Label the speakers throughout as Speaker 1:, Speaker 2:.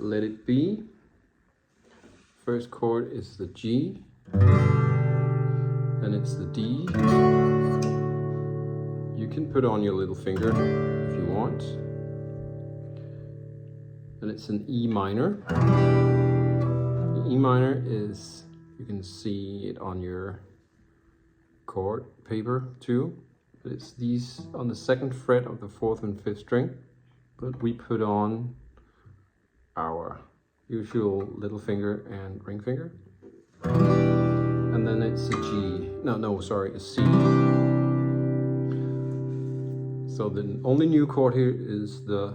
Speaker 1: Let It Be. First chord is the G, then it's the D. You can put on your little finger if you want. Then it's an E minor. The E minor is, you can see it on your chord paper too. But it's these on the second fret of the fourth and fifth string. But we put on our usual little finger and ring finger. And then it's a G. Sorry, a C. So the only new chord here is the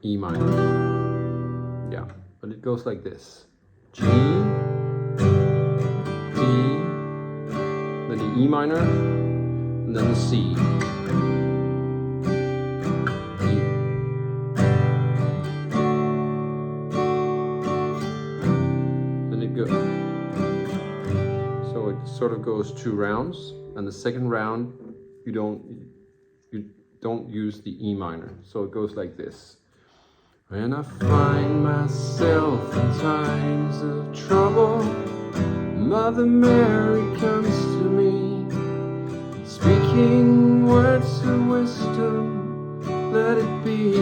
Speaker 1: E minor. Yeah, but it goes like this. G, D, then the E minor, and then the C. So it sort of goes 2 rounds, and the second round you don't use the E minor. So it goes like this. When I find myself in times of trouble, Mother Mary comes to me, speaking words of wisdom, let it be.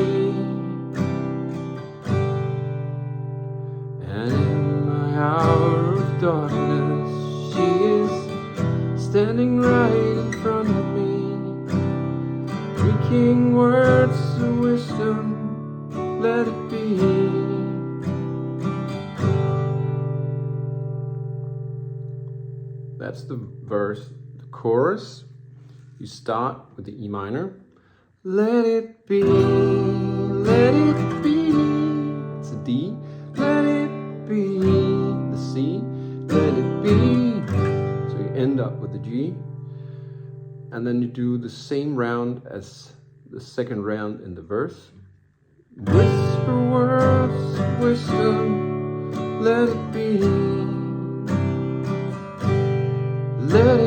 Speaker 1: And in my hour of darkness, she is standing right in front of me, speaking words of wisdom, let it be. That's the verse. The chorus, you start with the E minor. Let it be, let it be. It's a D. Let it be. The C. Let it be. So you end up with the G. And then you do the same round as the second round in the verse. Whisper words of wisdom, let it be. Let